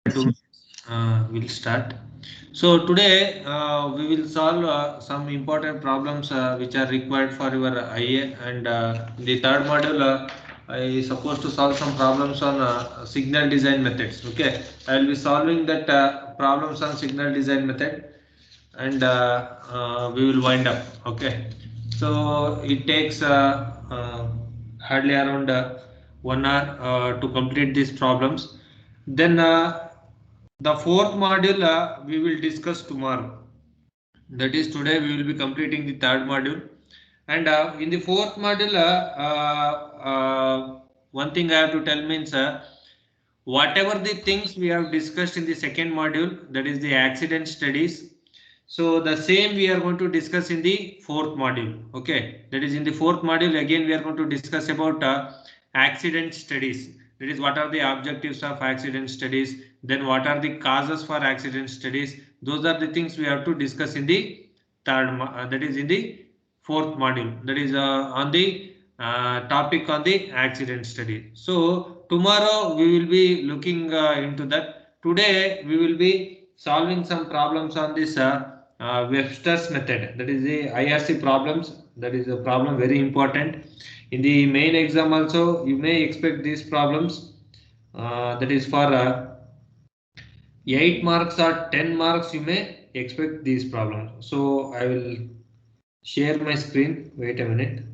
We'll start. So today we will solve some important problems which are required for your IA, and the third module I supposed to solve some problems on signal design methods. Okay, I will be solving that problems on signal design method, and we will wind up. Okay, so it takes hardly around 1 hour to complete these problems. Then the fourth module we will discuss tomorrow. That is, today we will be completing the third module, and in the fourth module, one thing I have to tell means whatever the things we have discussed in the second module, that is the accident studies. So the same we are going to discuss in the fourth module. Okay, that is in the fourth module again we are going to discuss about accident studies. That is, what are the objectives of accident studies, then what are the causes for accident studies. Those are the things we have to discuss in the that is in the fourth module, that is on the topic on the accident study. So tomorrow we will be looking into that. Today we will be solving some problems on this Webster's method, that is the IRC problems. That is a problem very important in the main exam also. You may expect these problems, that is for 8 marks or 10 marks you may expect these problems. So I will share my screen. Wait a minute.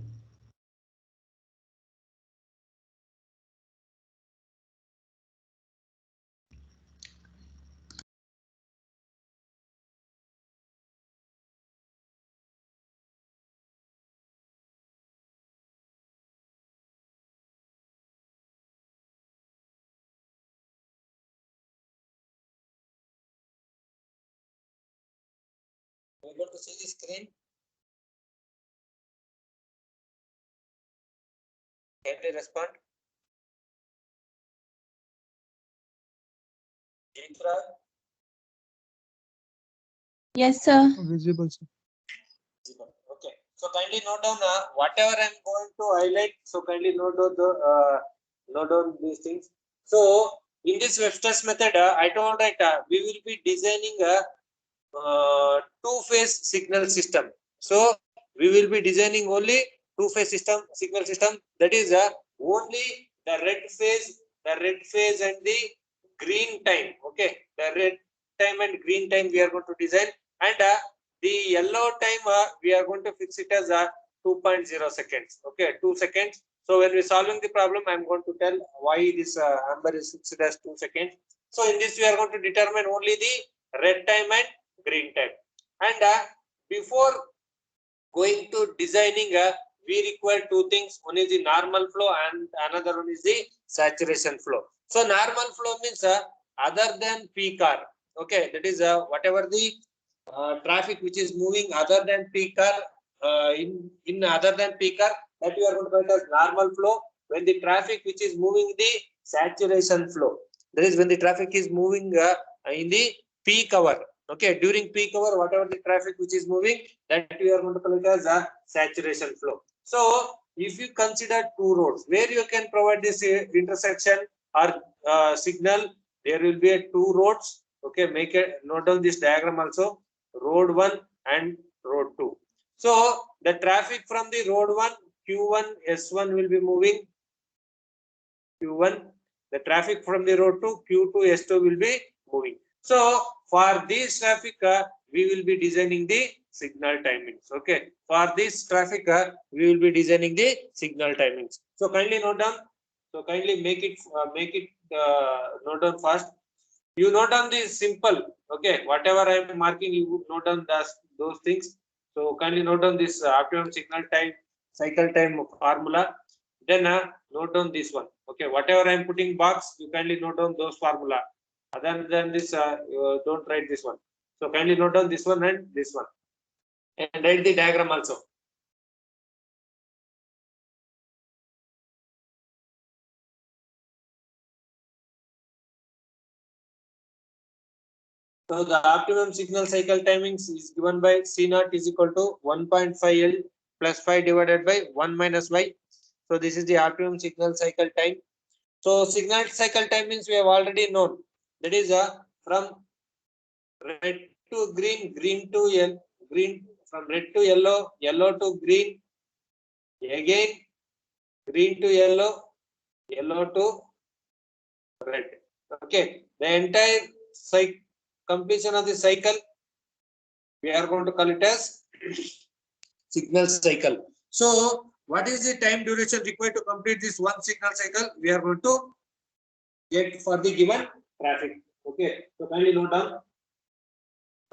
Able to see the screen? Can they respond? Jitra? Yes, sir. Visible, sir. Okay. So kindly note down whatever I am going to highlight. So kindly note down these things. So in this Webster's method, I told that we will be designing a two-phase signal system. So we will be designing only two-phase signal system. That is only the red phase and the green time. Okay, the red time and green time we are going to design, and the yellow time we are going to fix it as 2.0 seconds. Okay, 2 seconds. So when we are solving the problem, I am going to tell why this amber is fixed as 2 seconds. So in this we are going to determine only the red time and green time. And before going to designing, we require two things. One is the normal flow and another one is the saturation flow. So normal flow means other than peak hour. Okay, that is whatever the traffic which is moving other than peak hour, in other than peak hour, that you are going to call it as normal flow. When the traffic which is moving the saturation flow, that is when the traffic is moving in the peak hour. Okay, during peak hour, whatever the traffic which is moving, that we are going to call it as a saturation flow. So if you consider two roads where you can provide this intersection or signal, there will be two roads. Okay, make a note down this diagram also. Road 1 and road 2. So the traffic from the road 1, Q1, S1 will be moving. Q1, the traffic from the road 2, Q2, S2 will be moving. So for this traffic, we will be designing the signal timings. Okay, for this traffic, we will be designing the signal timings. So kindly note down. So kindly make it note down fast. You note down this simple. Okay, whatever I am marking, you note down those things. So kindly note down this optimum signal time cycle time formula. Then note down this one. Okay, whatever I am putting box, you kindly note down those formula. Other than this, don't write this one. So kindly note down this one and this one, and write the diagram also. So the optimum signal cycle timings is given by C naught is equal to 1.5 L plus 5 divided by 1 minus Y. So this is the optimum signal cycle time. So signal cycle time means we have already known. That is from red to green, green to yellow, green from red to yellow, yellow to green, again green to yellow, yellow to red. Okay, the entire cycle, completion of the cycle, we are going to call it as signal cycle. So what is the time duration required to complete this one signal cycle? We are going to get for the given traffic. Okay, so kindly note down.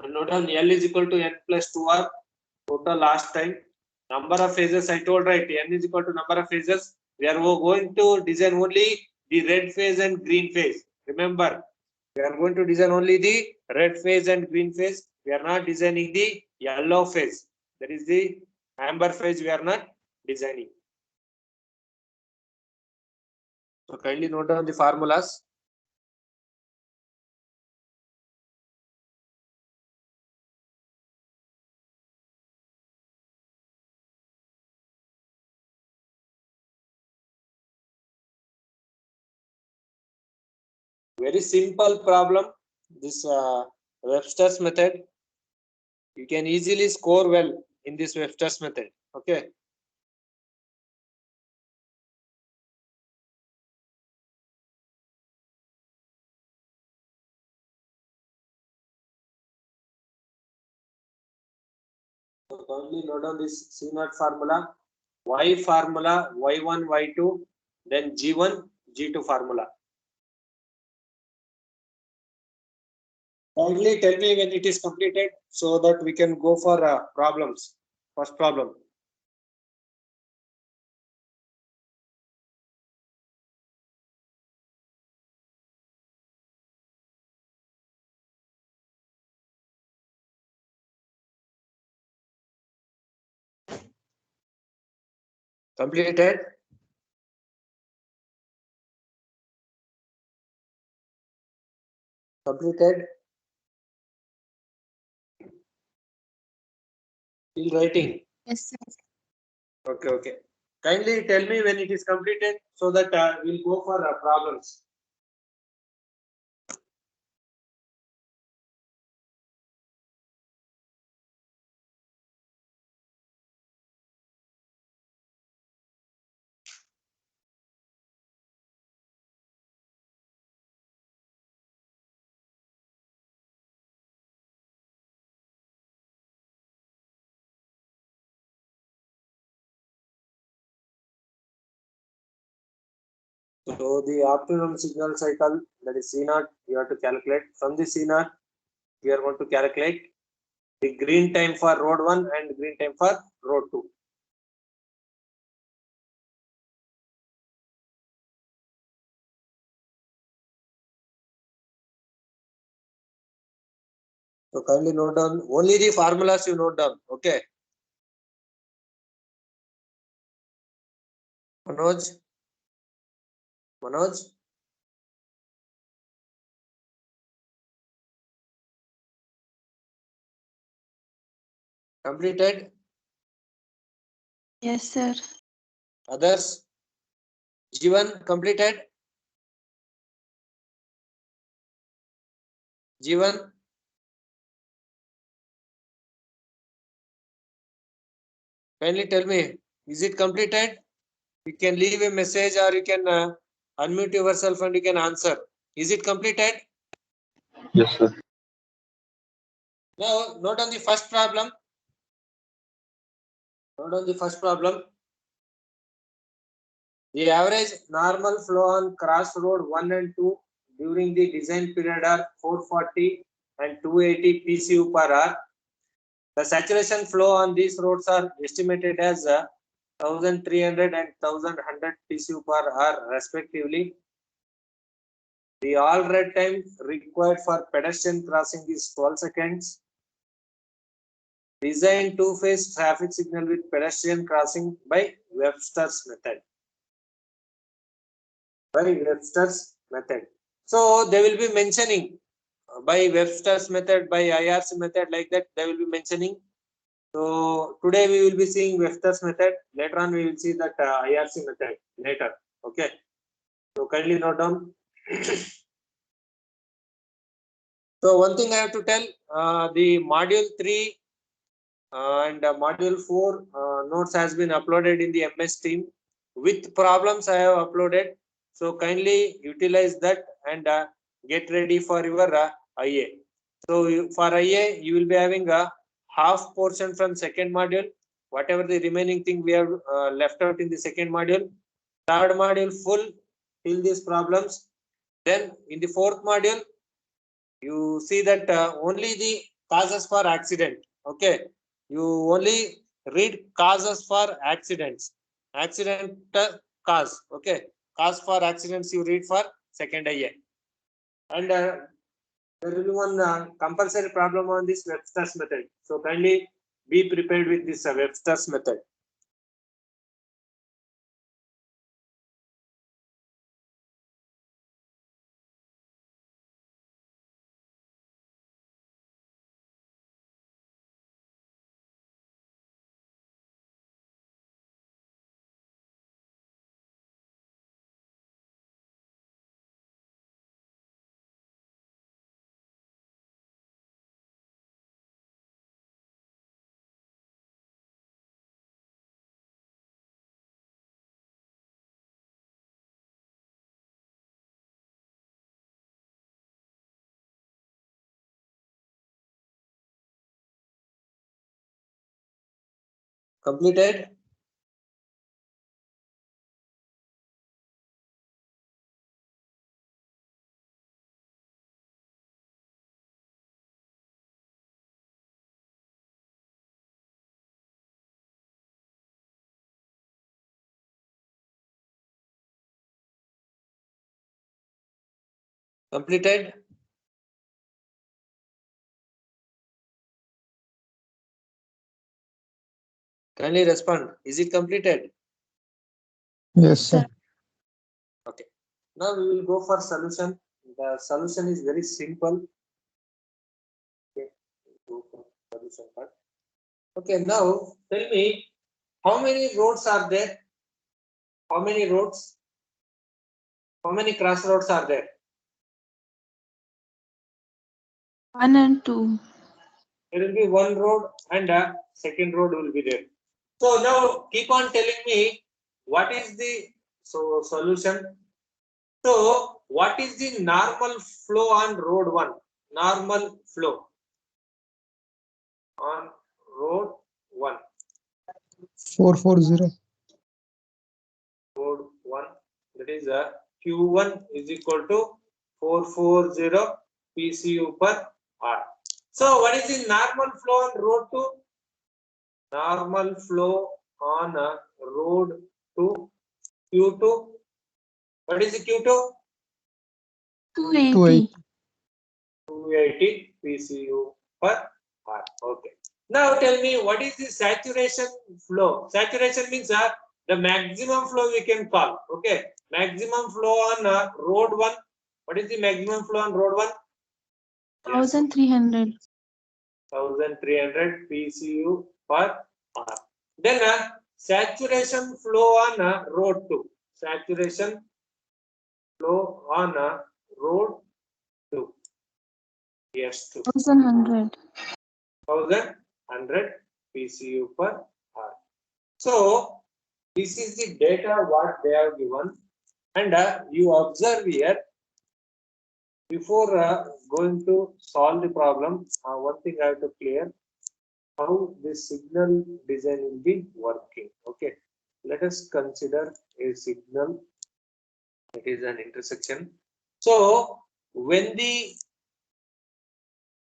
Note down L is equal to n plus 2r total last time. Number of phases I told, right? N is equal to number of phases. We are going to design only the red phase and green phase. Remember, we are going to design only the red phase and green phase. We are not designing the yellow phase. That is the amber phase we are not designing. So kindly note down the formulas. Very simple problem. This Webster's method. You can easily score well in this Webster's method. Okay. So kindly note down this C0 formula, Y formula, Y1, Y2, then G1, G2 formula. Kindly tell me when it is completed so that we can go for problems. First problem. Completed. Completed. Still writing. Yes, sir. Okay, okay. Kindly tell me when it is completed so that we'll go for problems. So the optimum signal cycle, that is C0, you have to calculate. From the C0, we are going to calculate the green time for road 1 and green time for road 2. So kindly note down only the formulas you note down. Okay. Manoj. Manoj. Completed. Yes, sir. Others. G1 completed. G1. Kindly tell me, is it completed? You can leave a message or you can unmute yourself and you can answer. Is it completed? Yes, sir. Now, note on the first problem. Note on the first problem. The average normal flow on crossroad 1 and 2 during the design period are 440 and 280 PCU per hour. The saturation flow on these roads are estimated as 1300 and 1100 PCU per hour respectively. The all red time required for pedestrian crossing is 12 seconds. Design two-phase traffic signal with pedestrian crossing by Webster's method. By Webster's method. So they will be mentioning by Webster's method, by IRC method, like that they will be mentioning. So today we will be seeing Webster's method. Later on we will see that IRC method later. Okay. So kindly note down. So one thing I have to tell, the module 3 and module 4 notes has been uploaded in the MS Team with problems I have uploaded. So kindly utilize that and get ready for your IA. So for IA, you will be having a half portion from second module. Whatever the remaining thing we have left out in the second module, third module full till these problems. Then in the fourth module, you see that only the causes for accident. Okay, you only read causes for accidents, accident cause. Okay, cause for accidents you read for second IA. And there will be one compulsory problem on this Webster's method. So kindly be prepared with this Webster's method. Completed? Completed? Kindly respond. Is it completed? Yes, sir. Okay. Now we will go for solution. The solution is very simple. Okay. Go for solution part. Okay. Now tell me, how many roads are there? How many roads? How many crossroads are there? 1 and 2. There will be one road and a second road will be there. So now keep on telling me what is the solution. So what is the normal flow on road 1? Normal flow on road 1. 440. Road 1, that is Q1 is equal to 440 PCU per hour. So what is the normal flow on road 2? Normal flow on road 2, Q2. What is the Q2? 280. 280 PCU per hour. Okay. Now tell me, what is the saturation flow? Saturation means the maximum flow we can call. Okay. Maximum flow on road 1. What is the maximum flow on road 1? 1300. 1300 PCU per hour. Then saturation flow on road 2. Saturation flow on road 2. Yes, 2. 1100. 1100 PCU per hour. So this is the data what they have given, and you observe here before going to solve the problem. One thing I have to clear, how this signal design will be working. Okay, let us consider a signal. It is an intersection. So when the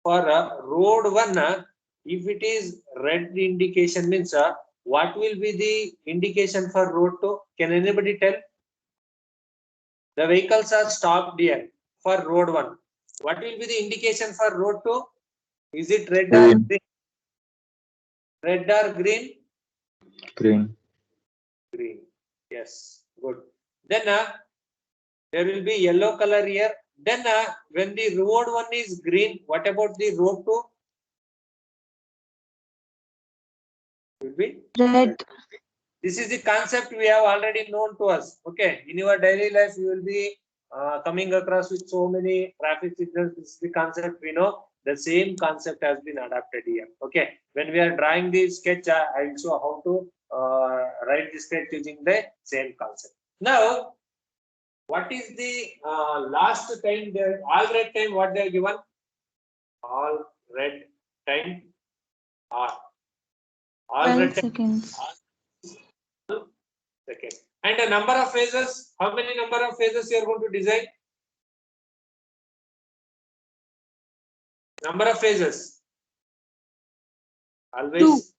for road 1, if it is red indication means what will be the indication for road 2? Can anybody tell? The vehicles are stopped here for road 1. What will be the indication for road 2? Is it red or Green. green? Red or green? Green. Green. Yes, good. Then there will be yellow color here. Then when the road 1 is green, what about the road 2? Will be Red. This is the concept we have already known to us. Okay, in your daily life, you will be coming across with so many traffic signals. This is the concept we know. The same concept has been adapted here. Okay, when we are drawing the sketch, I will show how to write the sketch using the same concept. Now, what is the last time there? All red time, what they are given? All red time R. All 12 red time seconds. second. And the number of phases, how many number of phases you are going to design? Number of phases. Always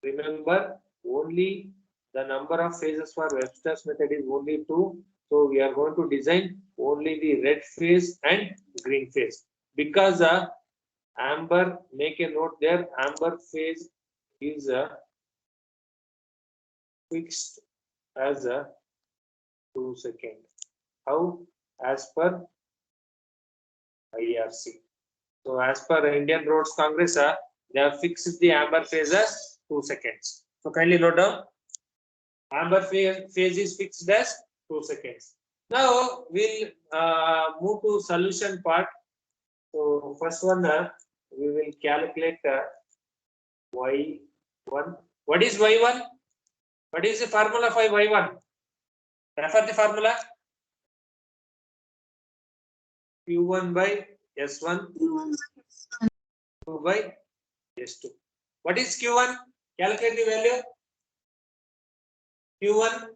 remember only the number of phases for Webster's method is only 2. So we are going to design only the red phase and green phase. Because amber, make a note there, amber phase is fixed as a 2 seconds. How? As per IRC. So as per Indian Roads Congress, they have fixed the amber phase as 2 seconds. So kindly note down. Amber phase is fixed as 2 seconds. Now we'll move to solution part. So first one, we will calculate y1. What is y1? What is the formula for y1? Refer the formula. Q1 by S1, Q2 by S2. What is Q1? Calculate the value. Q1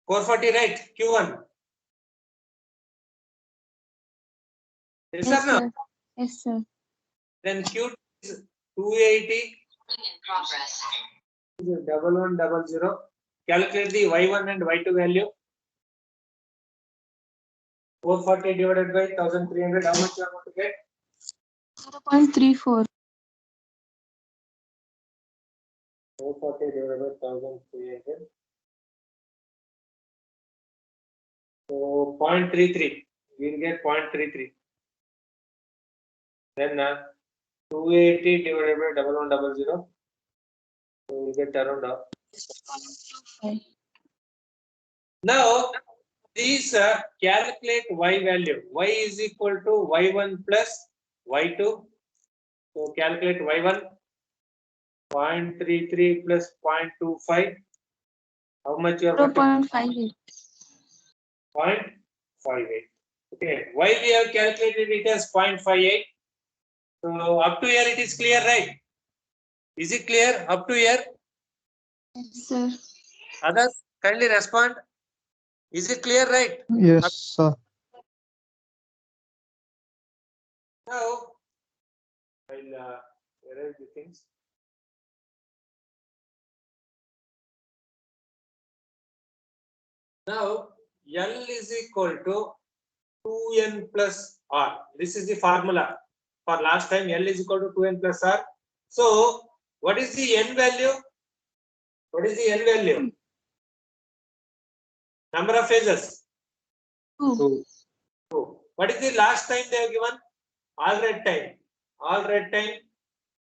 440, right? Q1. Yes, Yes, or no? sir. Yes, sir. Then Q2 is 280. 1100. Calculate the y1 and y2 value. 440 divided by 1300. How much you are going to get? 0.34. 440 divided by 1300. So 0.33. We will get 0.33. Then 280 divided by 1100. So we will get around. 0.25. Now these calculate y value. Y is equal to y1 plus y2. So calculate y1. 0.33 plus 0.25. How much you are going to 0.58. 0.58. Okay. Why we have calculated it as 0.58? So up to here it is clear, right? Is it clear up to here? Yes, sir. Others kindly respond. Is it clear, right? Yes, sir. Now I'll erase the things. Now L is equal to 2n plus R. This is the formula for last time. L is equal to 2n plus R. So what is the n value? What is the n value? Number of phases. 2. 2. What is the last time they have given? All red time. All red time.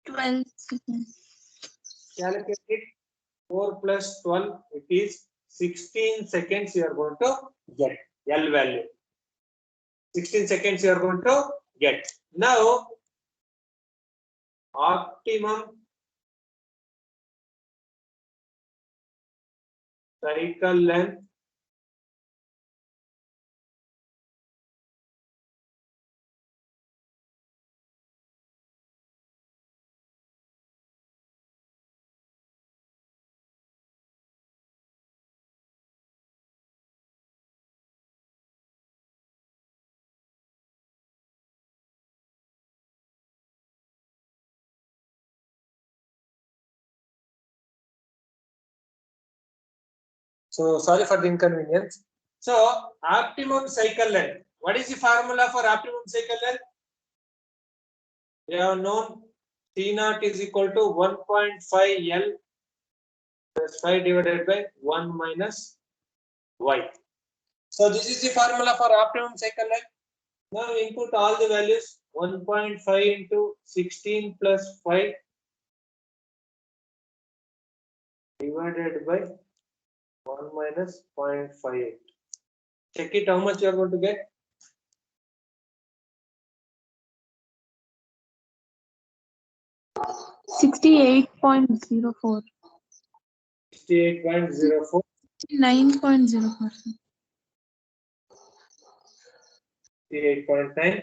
12 seconds. Calculate it. 4 plus 12. It is 16 seconds you are going to get. L value. 16 seconds you are going to get. Now, optimum cycle length So sorry for the inconvenience. So optimum cycle length. What is the formula for optimum cycle length? We have known T naught is equal to 1.5 L plus 5 divided by 1 minus Y. So this is the formula for optimum cycle length. Now input all the values. 1.5 into 16 plus 5 divided by 1 minus 0.58. Check it how much you are going to get. 68.04. 68.04. 9.04. 68.9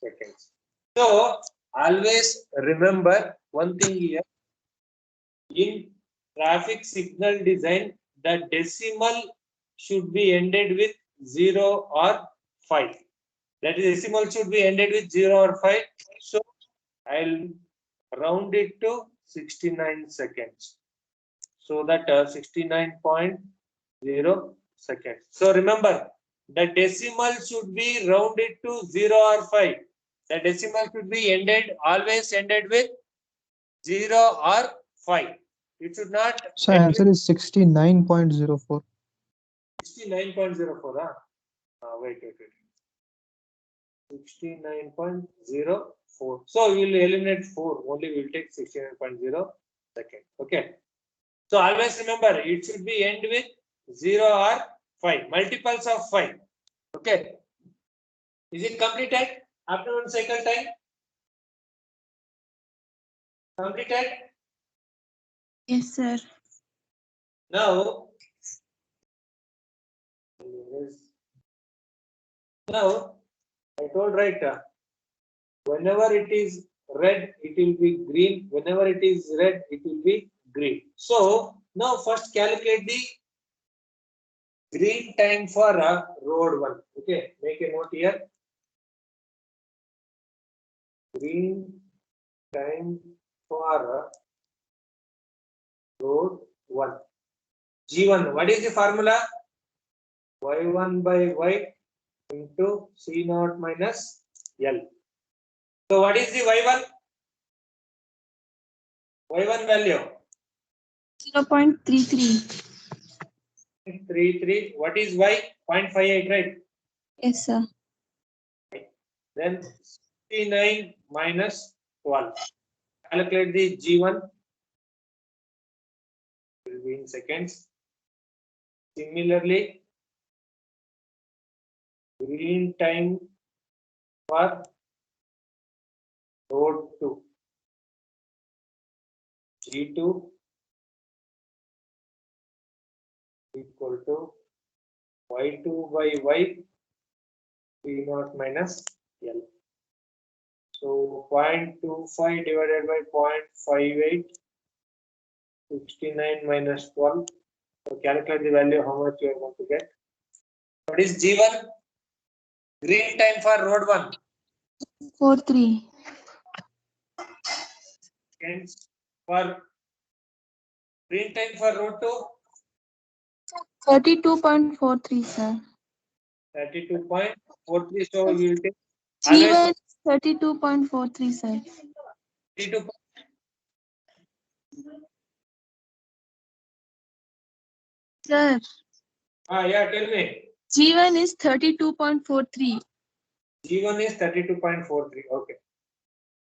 seconds. So always remember one thing here. In traffic signal design, the decimal should be ended with 0 or 5. That is, decimal should be ended with 0 or 5. So I'll round it to 69 seconds. So that 69.0 seconds. So remember, the decimal should be rounded to 0 or 5. The decimal should be always ended with 0 or 5. It should not So end answer with is 69.04. 69.04. Wait. 69.04. So we will eliminate 4. Only we will take 69.0 second. Okay. So always remember, it should be end with 0 or 5. Multiples of 5. Okay. Is it completed? Afternoon cycle time? Completed? Yes, sir. Now, I told right, whenever it is red, it will be green. Whenever it is red, it will be green. So, now first calculate the green time for road 1. Okay, make a note here. Green time for road 1. G1, what is the formula? Y1 by Y into C0 minus L. So what is the Y1? Y1 value? 0.33. 33. What is Y? 0.58, right? Yes, sir. Then 69 minus 12. Calculate the G1. Will be in seconds. Similarly, green time for road 2. G2 equal to Y2 by Y P0 minus L. So 0.25 divided by 0.58, 69 minus 12. So calculate the value how much you are going to get. What is G1? Green time for road 1. 43. Seconds for green time for road 2. 32.43, sir. 32.43. So we will take G1 32.43, sir. 32. Sir, Yeah, tell me. G1 is 32.43. G1 is 32.43. Okay.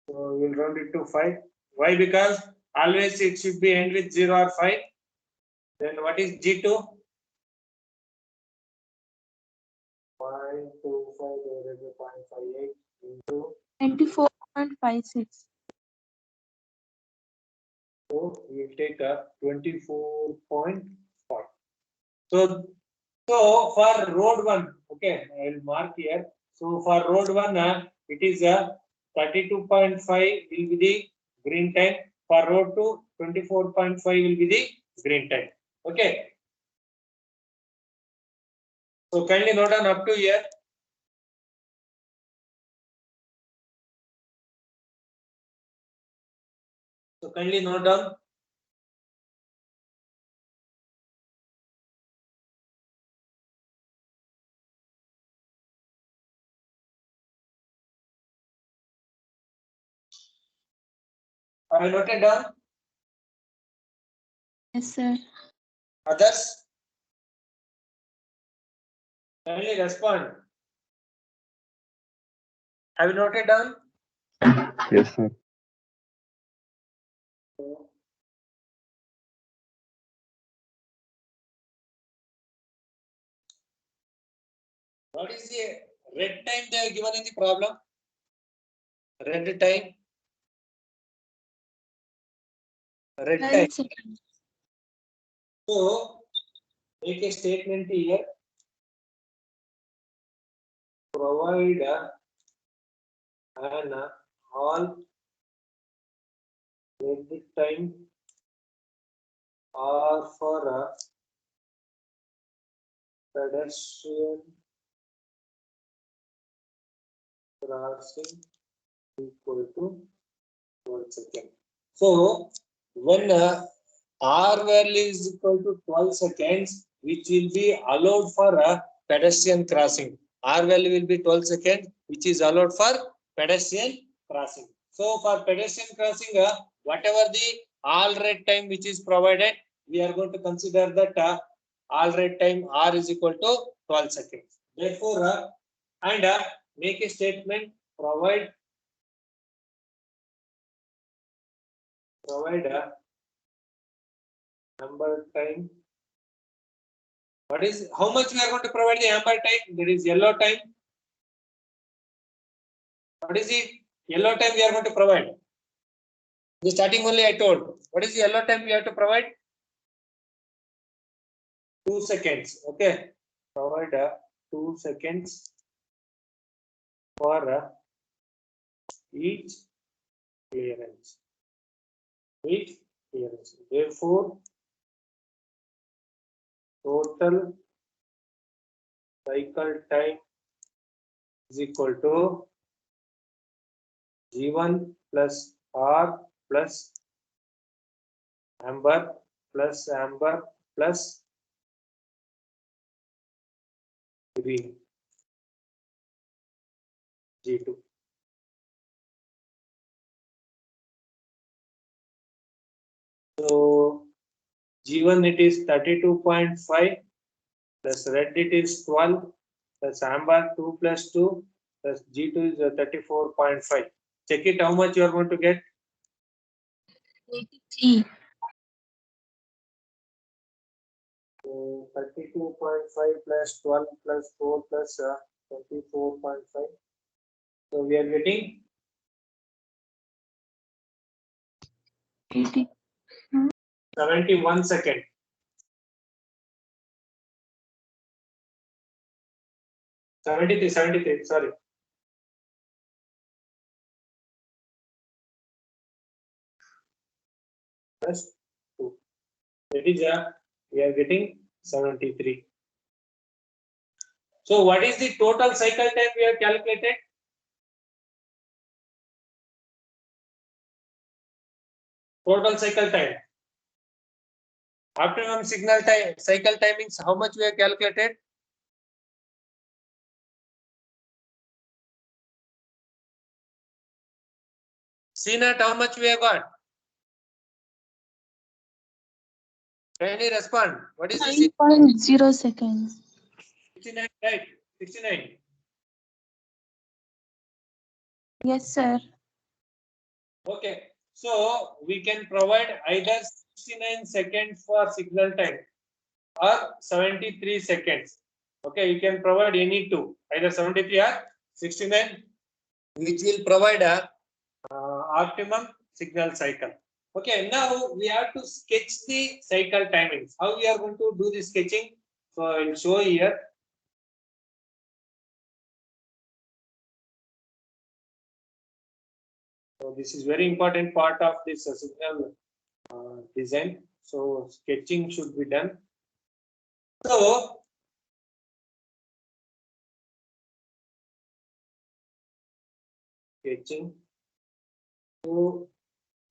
So we will round it to 5. Why? Because always it should be end with 0 or 5. Then what is G2? 0.25 divided by 0.58 into 94.56. so we will take a 24.5. So for road 1, okay, I will mark here. So for road 1, it is a 32.5 will be the green time. For road 2, 24.5 will be the green time. Okay. So kindly note down up to here. So kindly note down. I noted down. Yes, sir. Others, kindly respond. Have you noted down? Yes, sir. What is the red time they have given in the problem? Red time. Red 12 time. seconds. So make a statement here. Provide an all red time or for a pedestrian crossing equal to 1 second. So when R value is equal to 12 seconds, which will be allowed for a pedestrian crossing. R value will be 12 seconds, which is allowed for pedestrian crossing. So for pedestrian crossing, whatever the all red time which is provided, we are going to consider that all red time R is equal to 12 seconds. Therefore, and make a statement, provide a number time. What is how much we are going to provide the amber time? That is yellow time. What is the yellow time we are going to provide? The starting only I told. What is the yellow time we have to provide? 2 seconds. Okay. Provide 2 seconds for each clearance. Each clearance. Therefore, total cycle time is equal to G1 plus R plus amber plus green G2. So G1 it is 32.5 plus red it is 12 plus amber 2 plus 2 plus G2 is 34.5. Check it how much you are going to get. 83. So 32.5 plus 12 plus 4 plus 24.5. So we are getting 80. 71 second. 73, sorry. Plus 2. That is we are getting 73. So what is the total cycle time we have calculated? Total cycle time. Optimum signal time cycle timings, how much we have calculated? CNAT, how much we have got? Can you respond? What is the 9.0 seconds. 69, right? 69. Yes, sir. Okay. So we can provide either 69 seconds for signal time or 73 seconds. Okay, you can provide any two, either 73 or 69, which will provide a optimum signal cycle. Okay, now we have to sketch the cycle timings. How we are going to do the sketching? So I will show here. So this is very important part of this signal design. So sketching should be done. So sketching. So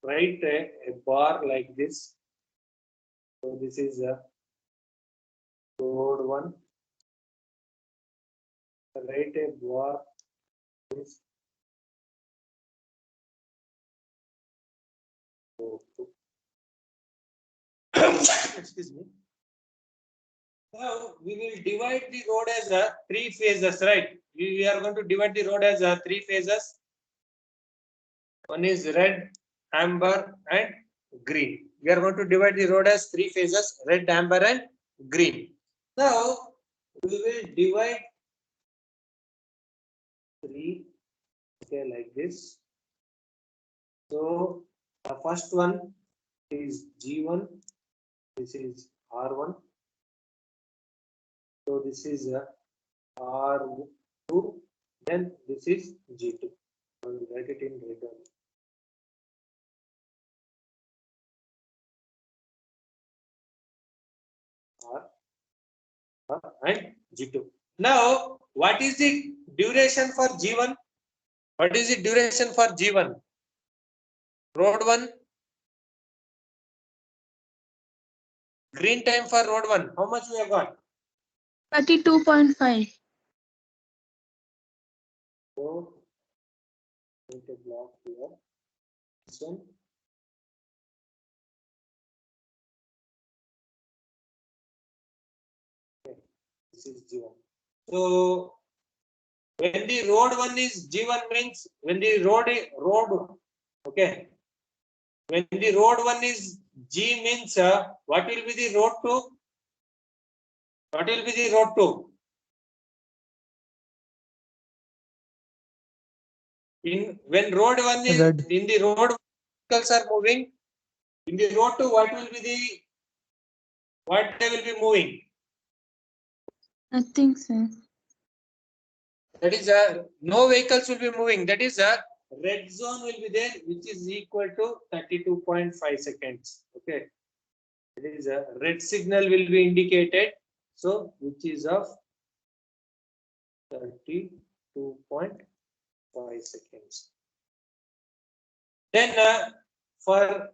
write a bar like this. So this is a code one. Write a bar. This. Excuse me. Now we will divide the road as three phases, right? We are going to divide the road as three phases. One is red, amber, and green. We are going to divide the road as three phases: red, amber, and green. Now we will divide 3, okay, like this. So the first one is G1, this is R1, so this is R2, then this is G2. I will write it in red only. R and G2. Now, what is the duration for G1? What is the duration for G1? Road 1. Green time for road 1. How much we have got? 32.5. So, make a block here. This one. Okay. This is G1. So, when the road 1 is G1 means when the road, okay. When the road 1 is G means what will be the road 2? What will be the road 2? When road 1 is Red. in the road, vehicles are moving. In the road 2, what will be the, what they will be moving? Nothing, sir. That is no vehicles will be moving. That is red zone will be there, which is equal to 32.5 seconds. Okay. That is red signal will be indicated. So which is of 32.5 seconds. Then for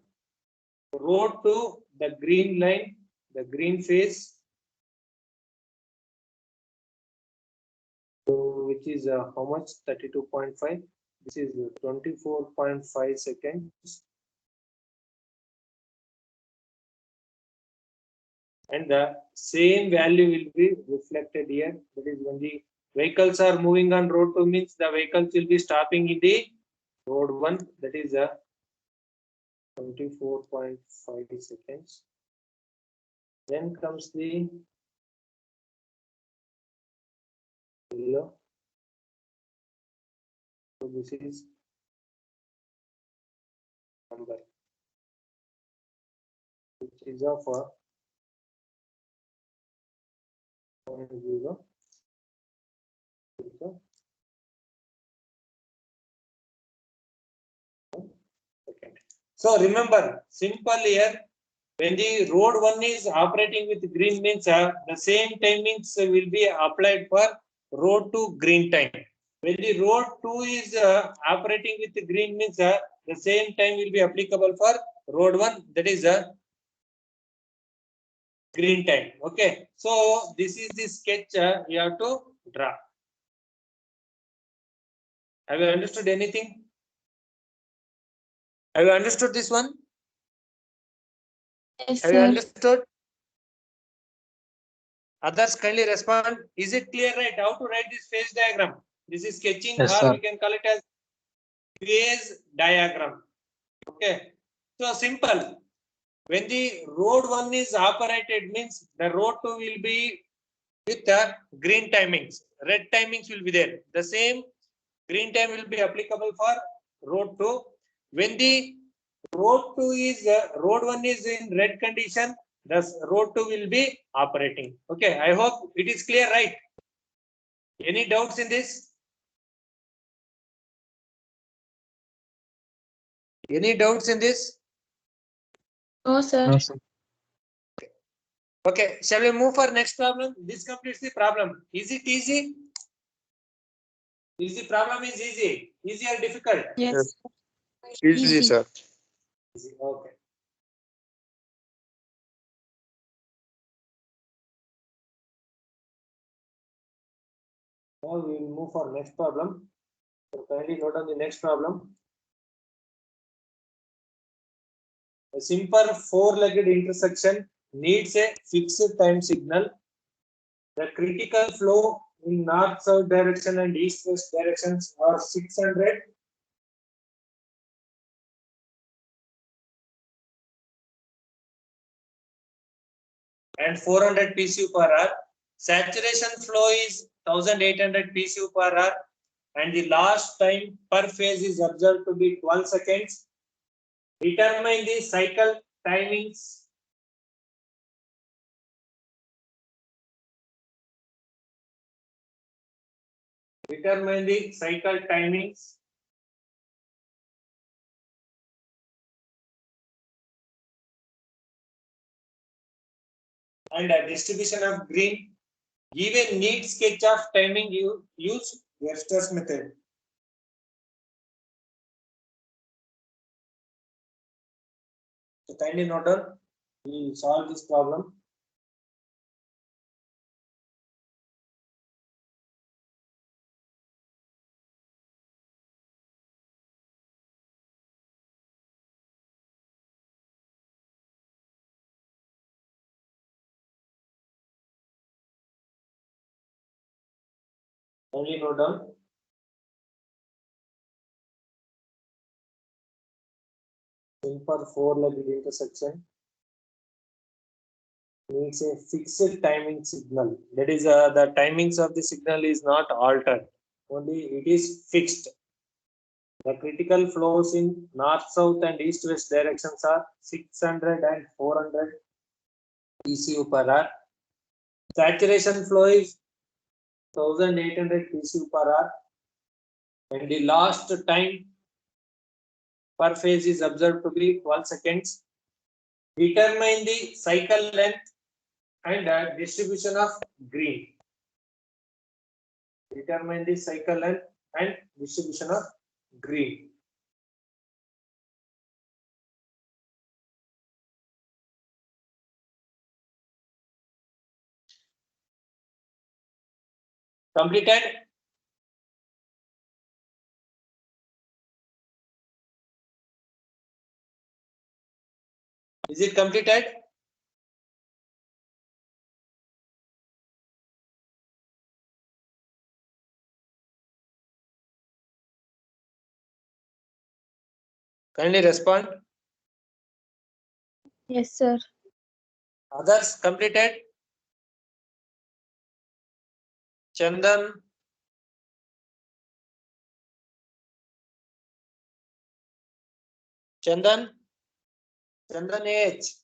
road 2, the green line, the green phase, so which is how much? 32.5. This is 24.5 seconds. And the same value will be reflected here. That is when the vehicles are moving on road 2 means the vehicles will be stopping in the road 1. That is 24.5 seconds. Then comes the yellow. So this is number, which is of 0.0. So remember, simple here, when the road 1 is operating with green means the same timings will be applied for road 2 green time. When the road 2 is operating with green means the same time will be applicable for road 1, that is green time. Okay. So this is the sketch you have to draw. Have you understood anything? Have you understood this one? Yes, Have you sir. understood? Others kindly respond. Is it clear, right? How to write this phase diagram? This is sketching, Yes, or sir. we can call it as phase diagram. Okay. So simple. When the road 1 is operated means the road 2 will be with the green timings. Red timings will be there. The same green time will be applicable for road 2. When the road 2 is road 1 is in red condition, thus road 2 will be operating. Okay, I hope it is clear, right? Any doubts in this? Any doubts in this? No, sir. No, sir. Okay, shall we move for next problem? This completes the problem. Is it easy? Is the problem is easy? Easy or difficult? Yes. Easy, sir. Easy. Okay. Now we will move for next problem. So kindly note on the next problem. A simple four-legged intersection needs a fixed time signal. The critical flow in north-south direction and east-west directions are 600 and 400 PCU per hour. Saturation flow is 1800 PCU per hour. and the last time per phase is observed to be 12 seconds. Determine the cycle timings. Determine the cycle timings. And a distribution of green. Give a neat sketch of timing. You use Webster's method. So kindly note down. We will solve this problem. Only note down. Simple four-legged intersection needs a fixed timing signal. That is, the timings of the signal is not altered. Only it is fixed. The critical flows in north, south, and east, west directions are 600 and 400 PCU per hour. Saturation flow is 1800 PCU per hour. And the last time per phase is observed to be 12 seconds. Determine the cycle length and distribution of green. Determine the cycle length and distribution of green. Completed? Is it completed? Kindly respond. Yes, sir. Others completed? Chandan? Chandan? Chandan H.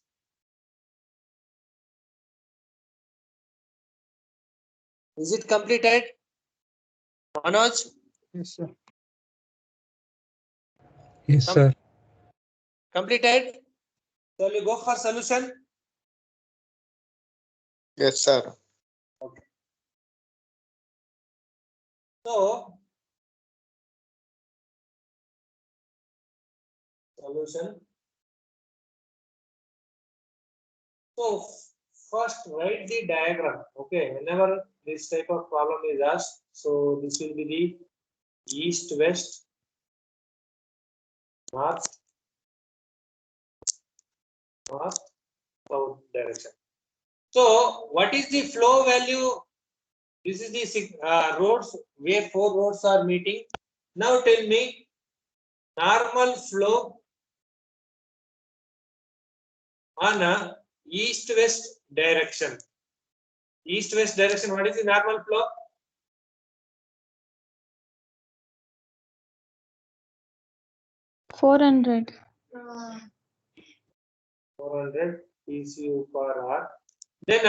Is it completed? Manoj? Yes, sir. Yes, Com- sir. Completed? Shall we go for solution? Yes, sir. Okay. So, solution. So, first write the diagram. Okay, whenever this type of problem is asked, so this will be the east, west, north, north, south direction. So, what is the flow value? This is the roads where four roads are meeting. Now tell me normal flow on a east-west direction. East-west direction, what is the normal flow? Four hundred. 400 PCU per hour. Then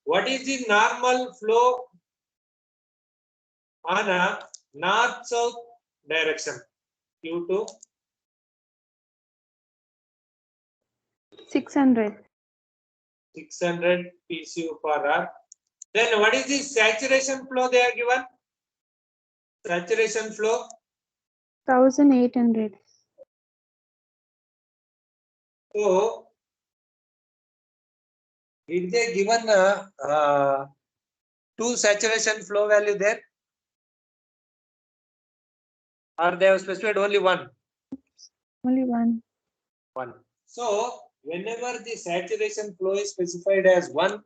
what is the normal flow on a north-south direction? Q2. 600. 600 PCU per hour. Then what is the saturation flow they are given? Saturation flow 1800. So, did they given two saturation flow value there? Or they have specified only one? Only one. One. So, whenever the saturation flow is specified as one,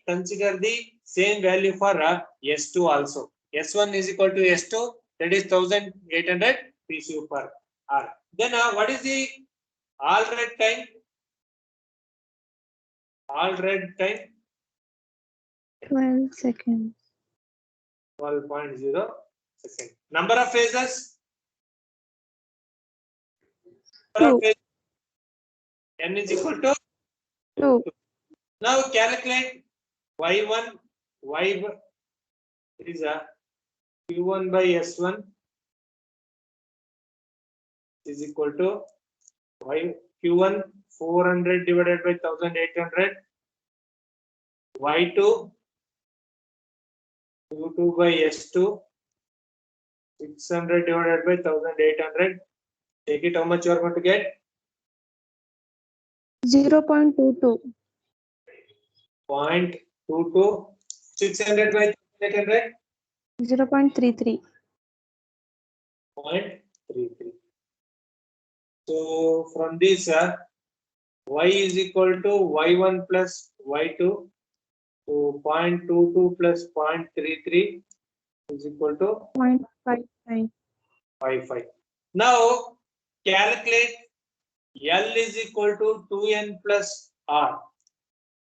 consider the same value for S2 also. S1 is equal to S2, that is 1800 PCU per hour. Then what is the all red time? All red time 12 seconds. 12.0 second. Number of phases. Two. N is equal to 2. now calculate y1 y is a q1 by s1 is equal to y q1 400 divided by 1800 y2 q2 by s2 600 divided by 1800. Take it, how much you are going to get? 0.22. 0.22. 600 by 800. 0.33. 0.33. So from this, y is equal to y1 plus y2. So 0.22 plus 0.33 is equal to 0.55. 55. Now calculate L is equal to 2n plus R.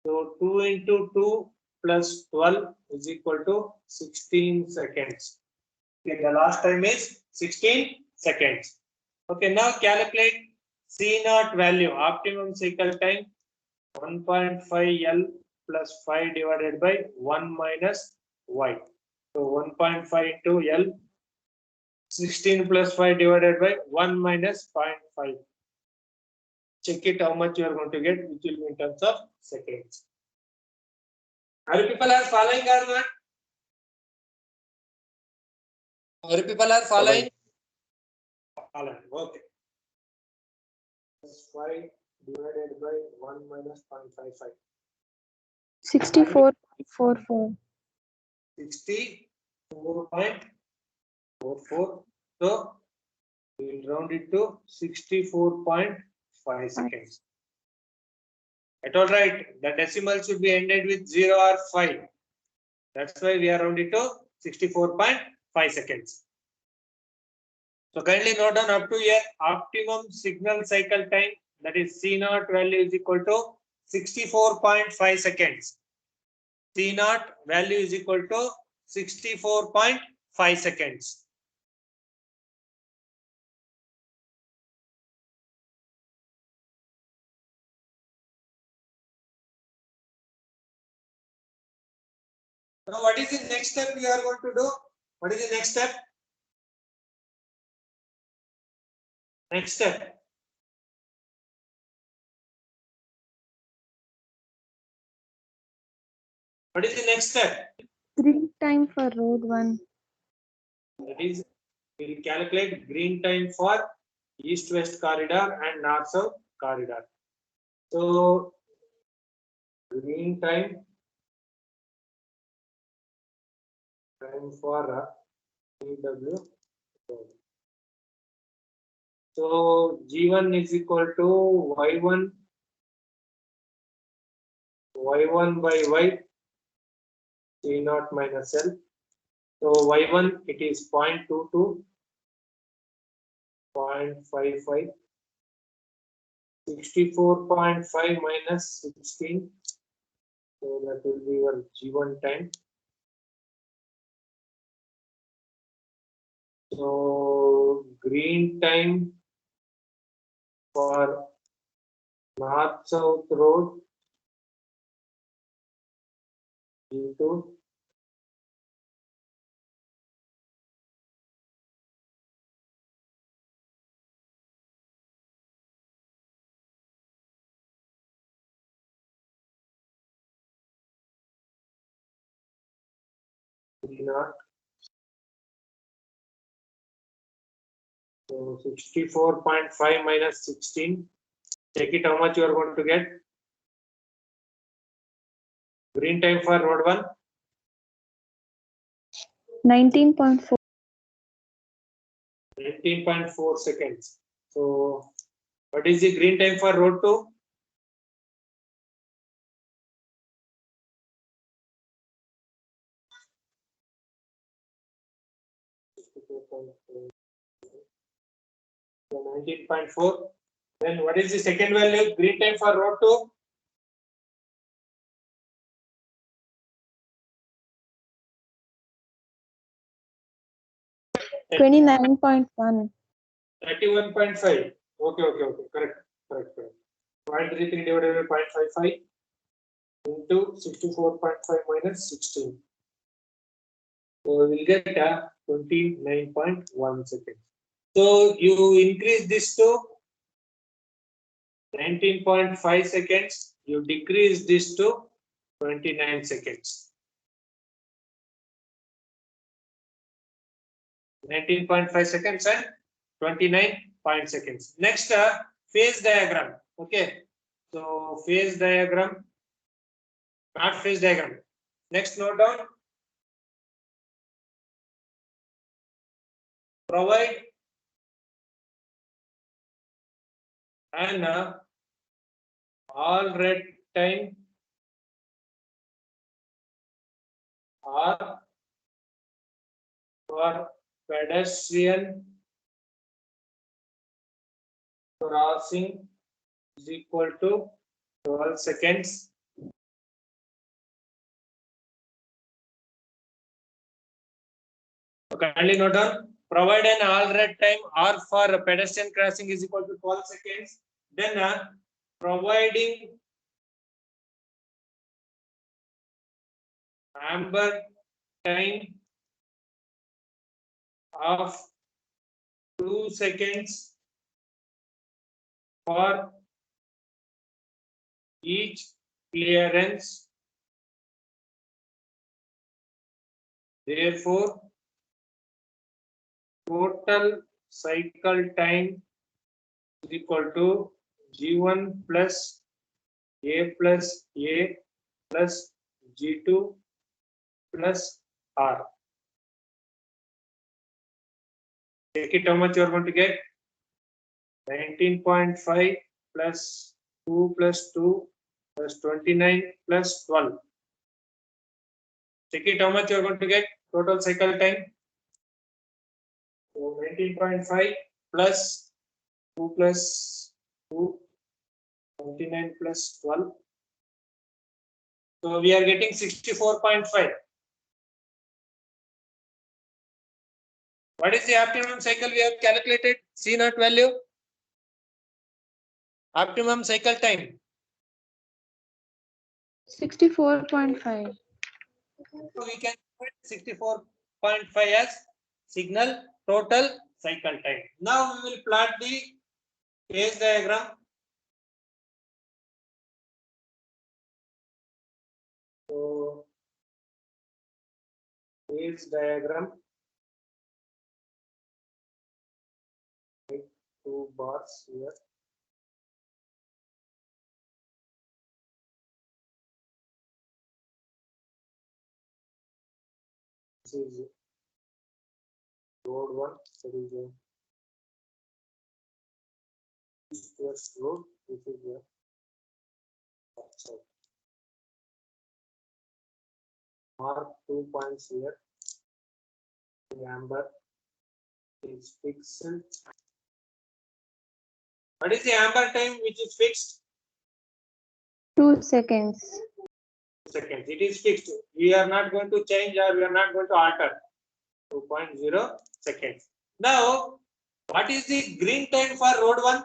So 2 into 2 plus 12 is equal to 16 seconds. Okay, the last time is 16 seconds. Okay, now calculate C naught value, optimum cycle time 1.5 L plus 5 divided by 1 minus Y. So 1.5 into L, 16 plus 5 divided by 1 minus 0.5. Check it how much you are going to get, which will be in terms of seconds. Are you people are following or not? Are you people are following? Following. Okay. 5 divided by 1 minus 0.55. 64.44. 64.44. So we will round it to 64.5 seconds. At all right, the decimal should be ended with 0 or 5. That's why we are rounded to 64.5 seconds. So kindly note down up to here, optimum signal cycle time, that is C naught value is equal to 64.5 seconds. C naught value is equal to 64.5 seconds. Now, what is the next step we are going to do? What is the next step? Next step. What is the next step? Green time for road 1. That is, we will calculate green time for east-west corridor and north-south corridor. So, green time for EW. So, G1 is equal to Y1 by Y, C naught minus L. So, Y1 it is 0.22, 0.55, 64.5 minus 16. So, that will be your G1 time. So, green time for north-south road into C naught. So 64.5 minus 16. Check it how much you are going to get. Green time for road 1. 19.4. 19.4 seconds. So what is the green time for road 2? So 19.4. Then what is the second value? Green time for road 2? 29.1. 31.5. Okay. Correct. 0.33 divided by 0.55 into 64.5 minus 16. So we will get 29.1 seconds. So you increase this to 19.5 seconds. You decrease this to 29 seconds. 19.5 seconds and 29 seconds. Next, phase diagram. Okay. So phase diagram, not phase diagram. Next, note down. Provide an all red time or for pedestrian crossing is equal to 12 seconds. Okay, kindly note down. Provide an all red time or for pedestrian crossing is equal to 12 seconds. Then providing amber time of 2 seconds for each clearance. Therefore, total cycle time is equal to G1 plus A plus A plus G2 plus R. Take it how much you are going to get? 19.5 plus 2 plus 2 plus 29 plus 12. Check it how much you are going to get total cycle time. So 19.5 plus 2 plus 2, 29 plus 12. So we are getting 64.5. What is the optimum cycle we have calculated? C naught value. Optimum cycle time. 64.5. So we can put 64.5 as signal total cycle time. Now we will plot the phase diagram. So phase diagram. 2 bars here. This is road 1. That is east-west road. This is outside. Mark 2 points here. The amber is fixed. What is the amber time which is fixed? 2 seconds. Seconds. It is fixed. We are not going to change or we are not going to alter. 2.0 seconds. Now, what is the green time for road 1?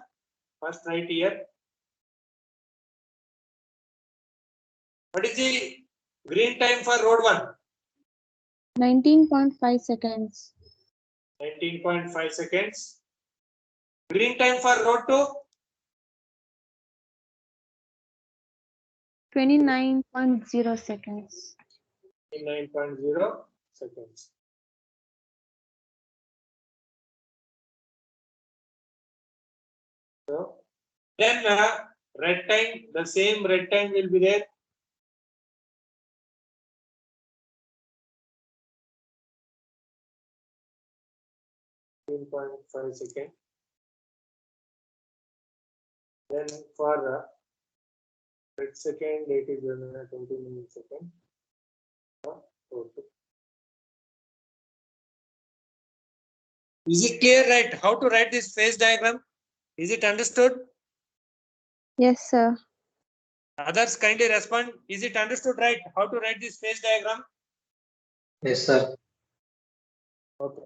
First write here. What is the green time for road 1? 19.5 seconds. 19.5 seconds. Green time for road 2? 29.0 seconds. 29.0 seconds. So, then red time, the same red time will be there. .5 seconds. Then for red second, it is 20 milliseconds. Is it clear, right? How to write this phase diagram? Is it understood? Yes, sir. Others kindly respond. Is it understood, right? How to write this phase diagram? Yes, sir. Okay.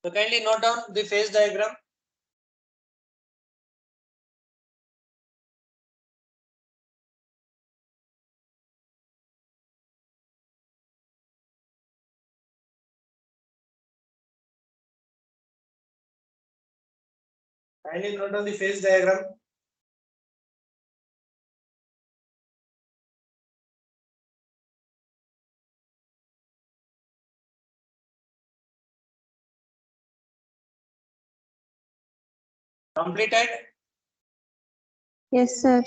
So kindly note down the phase diagram. Kindly note down the phase diagram. Completed? Yes, sir.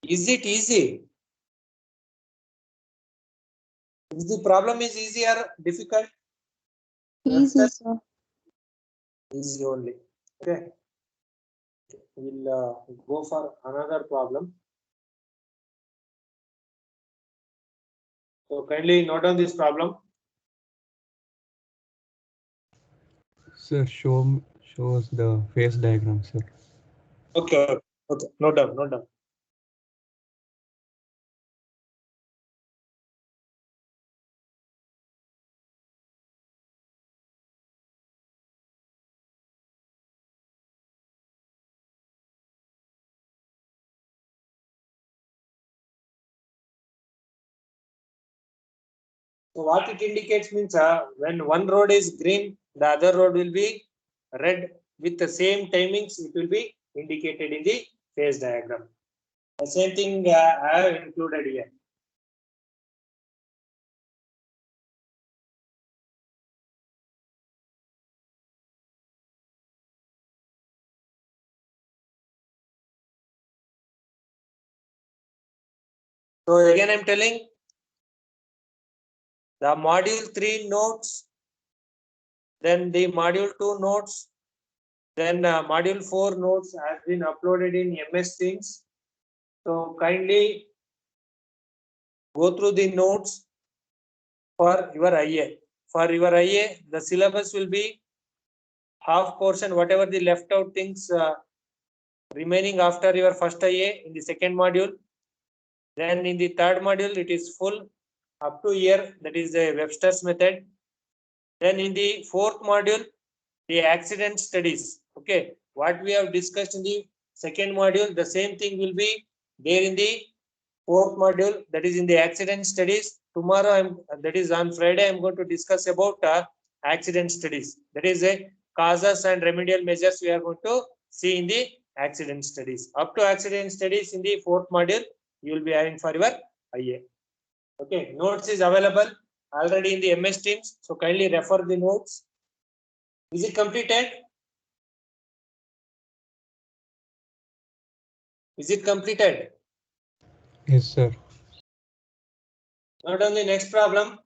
Is it easy? Is the problem is easy or difficult? Easy, sir. Easy only. Okay. We'll go for another problem. So kindly note down this problem. Sir, show us the phase diagram, sir. Okay. Okay. Note down. Note down. So what it indicates means when one road is green, the other road will be red with the same timings. It will be indicated in the phase diagram. The same thing I have included here. So again, I'm telling the module 3 notes, then the module 2 notes, then module 4 notes has been uploaded in MS Teams. So kindly go through the notes for your IA. For your IA, the syllabus will be half portion, whatever the left out things remaining after your first IA in the second module. Then in the third module, it is full up to year, that is the Webster's method. Then in the fourth module, the accident studies. Okay, what we have discussed in the second module, the same thing will be there in the fourth module, that is in the accident studies. Tomorrow, that is on Friday, I'm going to discuss about accident studies. That is a causes and remedial measures we are going to see in the accident studies. Up to accident studies in the fourth module, you will be having for your IA. Okay, notes is available already in the MS Teams. So kindly refer the notes. Is it completed? Is it completed? Yes, sir. Not on the next problem.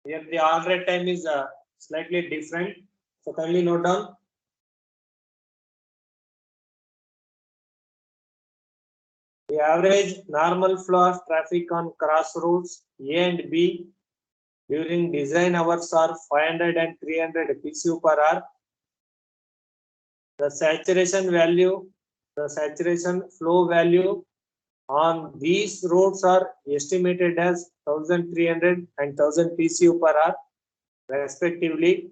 Here the all-red time is slightly different. So kindly note down. The average normal flow of traffic on crossroads A and B during design hours are 500 and 300 PCU per hour. The saturation value, the saturation flow value on these roads are estimated as 1300 and 1000 PCU per hour respectively.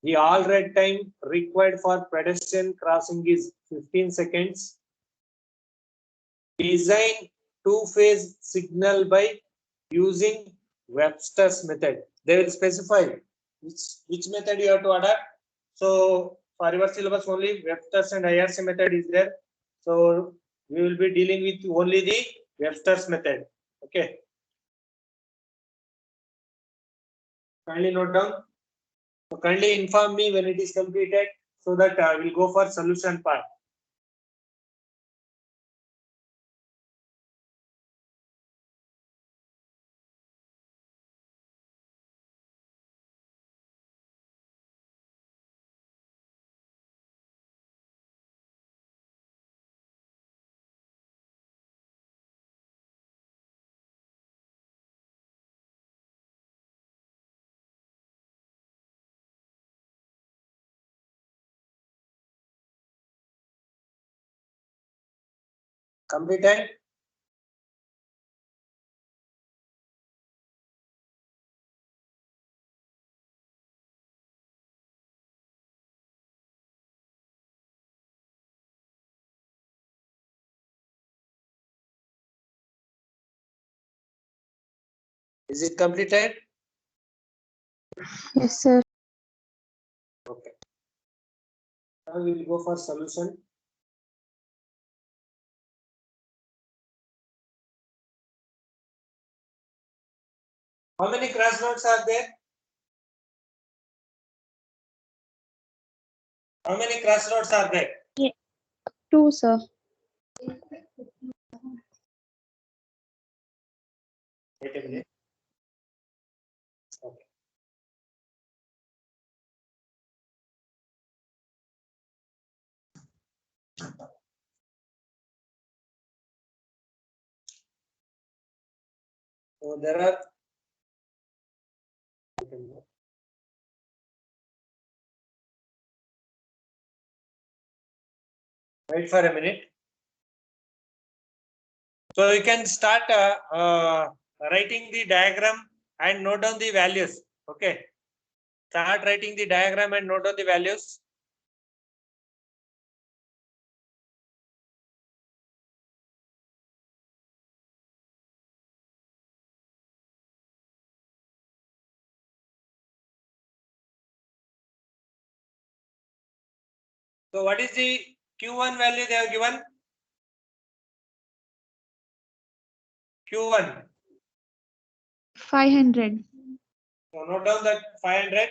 The all red time required for pedestrian crossing is 15 seconds. Design two-phase signal by using Webster's method. They will specify which method you have to adapt. So for your syllabus only Webster's and IRC method is there. So we will be dealing with only the Webster's method. Okay. Kindly note down. So kindly inform me when it is completed so that I will go for solution part. Completed. Is it completed? Yes, sir. Okay. Now we will go for solution. How many crossroads are there? How many crossroads are there? 2, sir. Wait a minute. Okay. So there are. Wait for a minute. So you can start writing the diagram and note down the values. Okay. Start writing the diagram and note down the values. So what is the Q1 value they have given? Q1. 500. So note down that 500.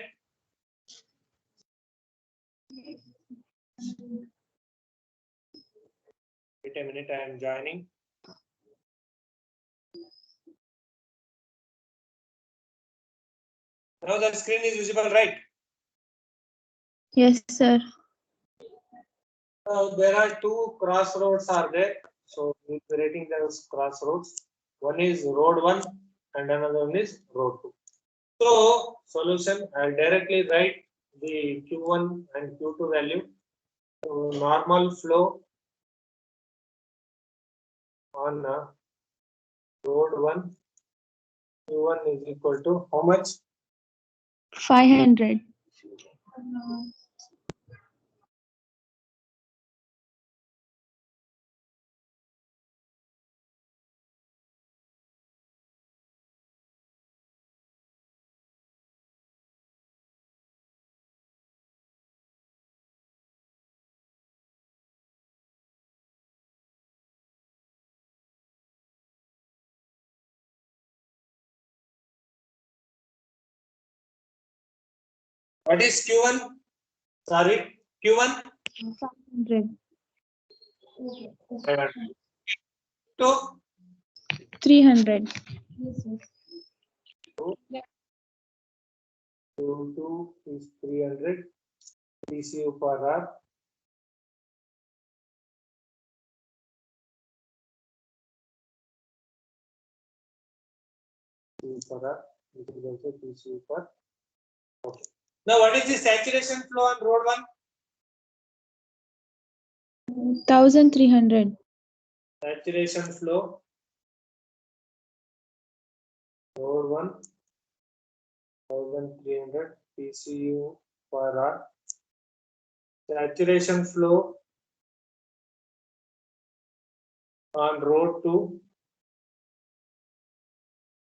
Wait a minute, I am joining. Now the screen is visible, right? Yes, sir. There are two crossroads are there. So we'll be rating those crossroads. One is road 1 and another one is road 2. So solution, I'll directly write the Q1 and Q2 value. So normal flow on road 1, Q1 is equal to how much? 500. What is Q1? Sorry, Q1? 500. 2. 300. Q2 is 300. TCU per hour. Per hour. This is also TCU per. Okay. Now, what is the saturation flow on road 1? 1300. Saturation flow. Road 1. 1300 TCU per hour. Saturation flow on road 2.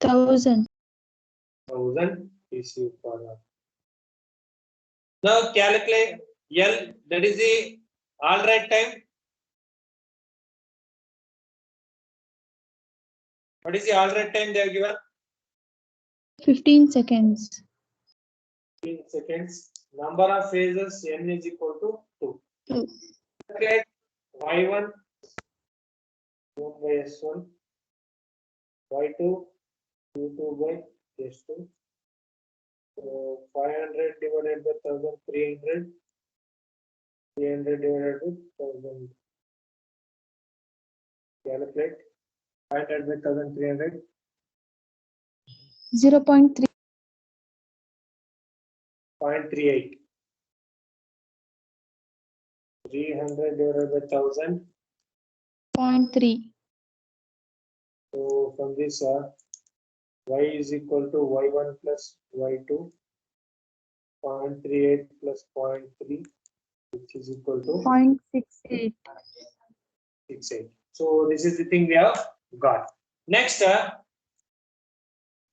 1000. 1000 TCU per hour. Now calculate L, that is the all right time. What is the all right time they have given? 15 seconds. 15 seconds. Number of phases n is equal to 2. 2. Calculate y1 1 by s1, y2 q2 by s2. So 500 divided by 1300, 300 divided by 1000. Calculate 500 by 1300. 0.3. 0.38. 300 divided by 1000. 0.3. So from this, y is equal to y1 plus y2. 0.38 plus 0.3, which is equal to 0.68. 68. So this is the thing we have got. Next,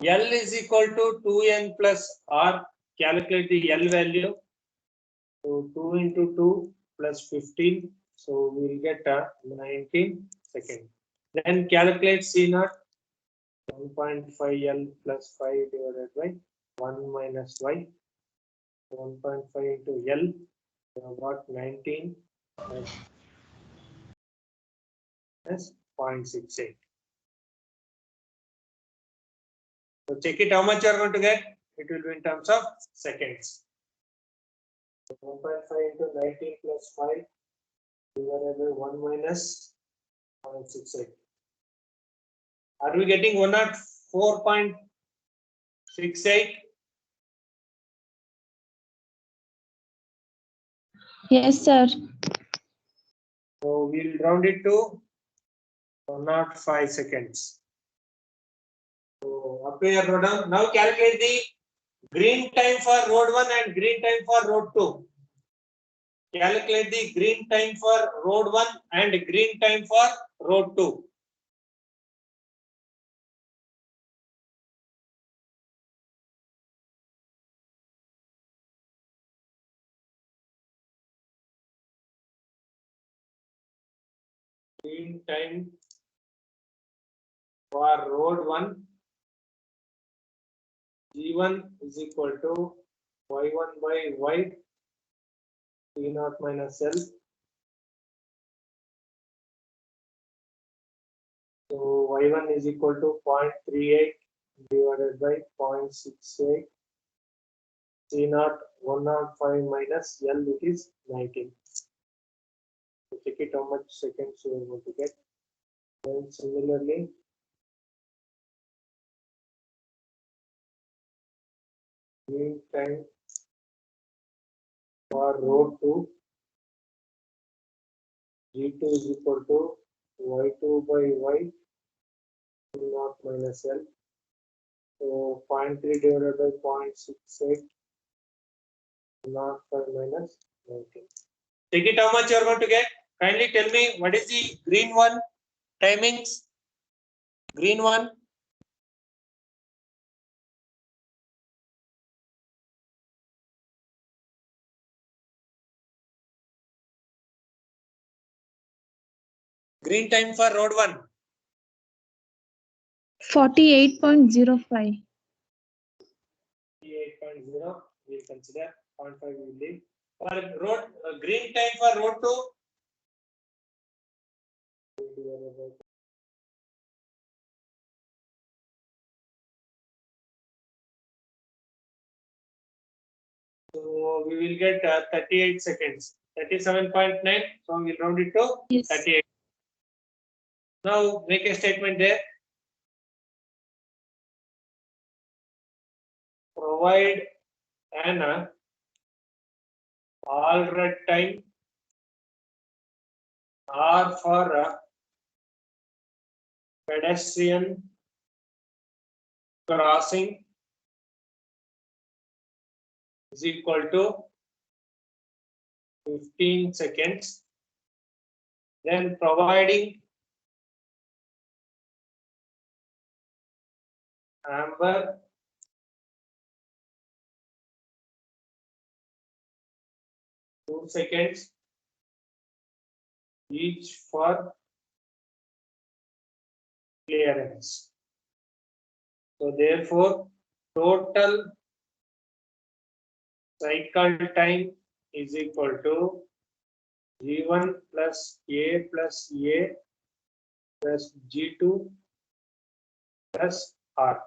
L is equal to 2n plus R. Calculate the L value. So 2 into 2 plus 15. So we will get 19 seconds. Then calculate C naught. 1.5 L plus 5 divided by 1 minus Y. 1.5 into L. We have got 19 minus 0.68. So check it how much you are going to get. It will be in terms of seconds. 1.5 into 19 plus 5 divided by 1 minus 0.68. Are we getting 104.68? Yes, sir. So we'll round it to 105 seconds. So up here, road down. Now calculate the green time for road 1 and green time for road 2. Calculate the green time for road 1 and green time for road 2. Green time for road 1, G1 is equal to Y1 by Y, T0 minus L. So Y1 is equal to 0.38 divided by 0.68. C0 105 minus L, it is 19. So check it how much seconds you are going to get. Then similarly, mean time for road 2, G2 is equal to Y2 by Y, T0 minus L. So 0.3 divided by 0.68, 0.5 minus 19. Check it how much you are going to get. Kindly tell me what is the green one timings? Green one. Green time for road 1. 48.05. 38.0. We'll consider 0.5 will leave. For road green time for road 2. So we will get 38 seconds. 37.9. So we'll round it to Yes. 38. Now make a statement there. Provide an all red time R for pedestrian crossing is equal to 15 seconds. Then providing amber two seconds each for clearance. So therefore, total cycle time is equal to G1 plus A plus A plus G2 plus R.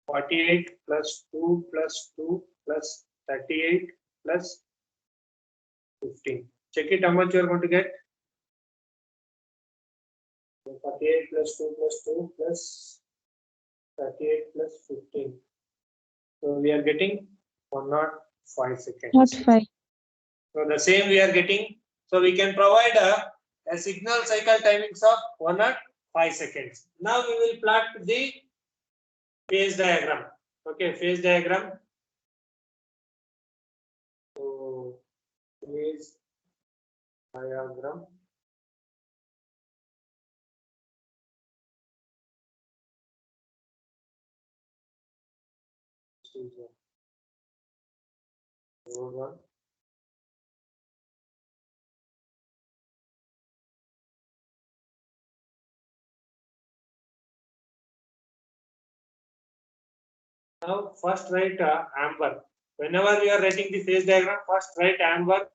(48) plus 2 plus 2 plus 38 plus 15. Check it how much you are going to get. 48 plus 2 plus 2 plus 38 plus 15. So we are getting 105 seconds. Not 5. So the same we are getting. So we can provide a signal cycle timings of 105 seconds. Now we will plot the phase diagram. Okay, phase diagram. So phase diagram. is road 1. Now first write amber. Whenever you are writing the phase diagram, first write amber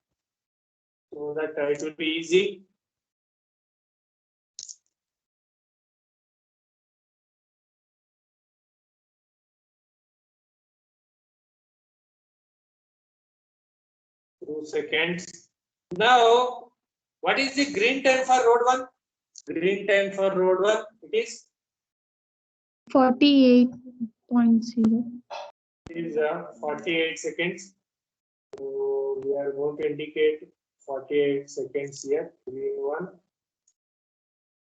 so that it will be easy. Two seconds. Now, what is the green time for road 1? Green time for road 1, it is 48.0. 48 seconds. So we are going to indicate 48 seconds here, green 1.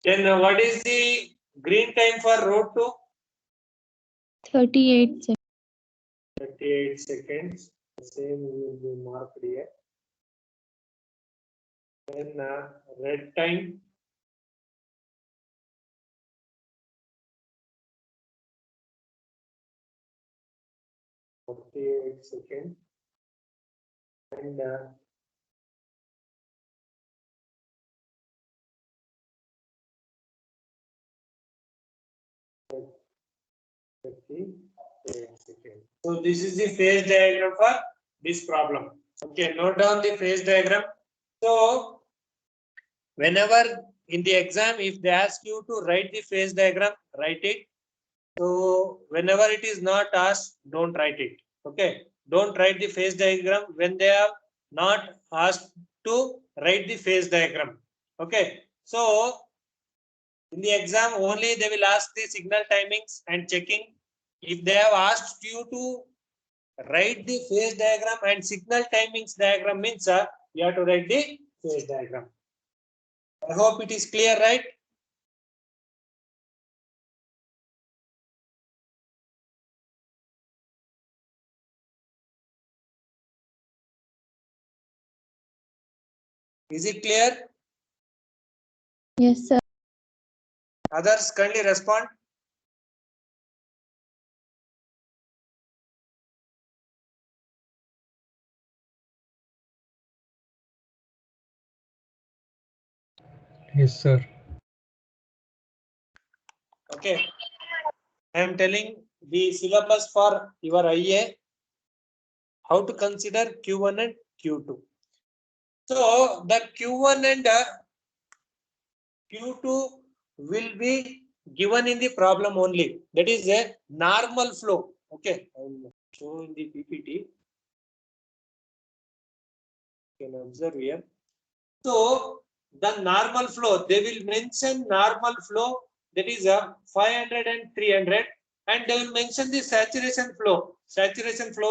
Then what is the green time for road 2? 38 seconds. 38 seconds. The same will be marked here. Then red time. (48 seconds) and so this is the phase diagram for this problem. Okay, note down the phase diagram. So whenever in the exam, if they ask you to write the phase diagram, write it. So whenever it is not asked, don't write it. Okay, don't write the phase diagram when they are not asked to write the phase diagram. Okay, so in the exam only they will ask the signal timings and checking. If they have asked you to write the phase diagram and signal timings diagram, means you have to write the phase diagram. I hope it is clear, right? Is it clear? Yes, sir. Others kindly respond. Yes, sir. Okay. I am telling the syllabus for your IA, how to consider Q1 and Q2. So the Q1 and Q2 will be given in the problem only. That is a normal flow. Okay, I will show in the PPT. You can observe here. So the normal flow, they will mention normal flow, that is 500 and 300, and they will mention the saturation flow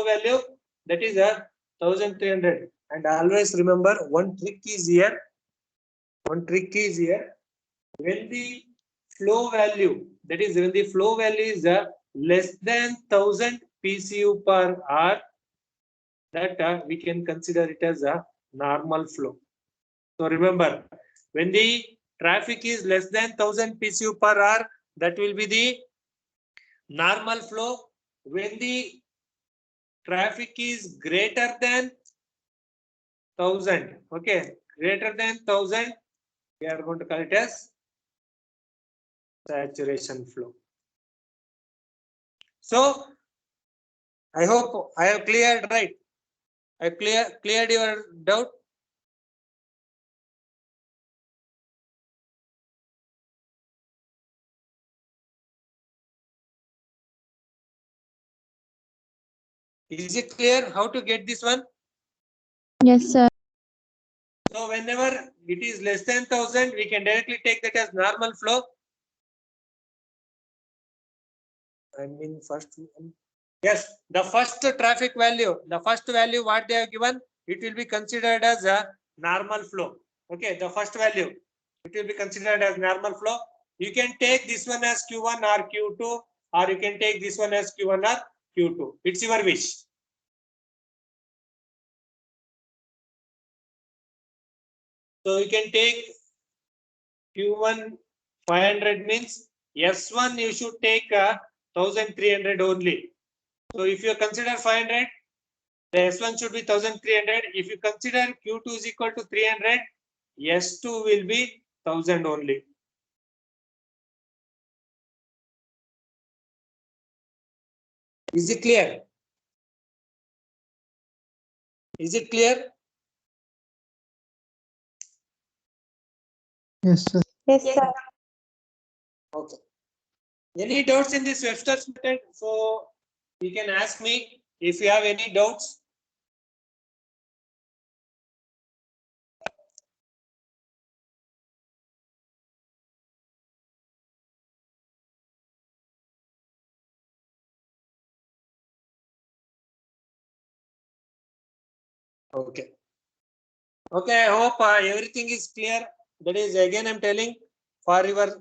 value, that is 1300. And always remember, one trick is here. When the flow value, that is when the flow value is less than 1000 PCU per hour, that we can consider it as a normal flow. So remember, when the traffic is less than 1000 PCU per hour, that will be the normal flow. When the traffic is greater than 1000, okay, greater than 1000, we are going to call it as saturation flow. So I hope I have cleared, right? I cleared your doubt. Is it clear how to get this one? Yes, sir. So whenever it is less than 1000, we can directly take that as normal flow. I mean first, yes, the first traffic value, what they have given, it will be considered as a normal flow. Okay, the first value, it will be considered as normal flow. You can take this one as Q1 or Q2, or you can take this one as Q1 or Q2. It's your wish. So you can take Q1 500 means S1 you should take 1300 only. So if you consider 500, the S1 should be 1300. If you consider Q2 is equal to 300, S2 will be 1000 only. Is it clear? Is it clear? Yes, sir. Yes, sir. Okay. Any doubts in this Webster's method? So you can ask me if you have any doubts. Okay. Okay, I hope everything is clear. That is, again, I'm telling for your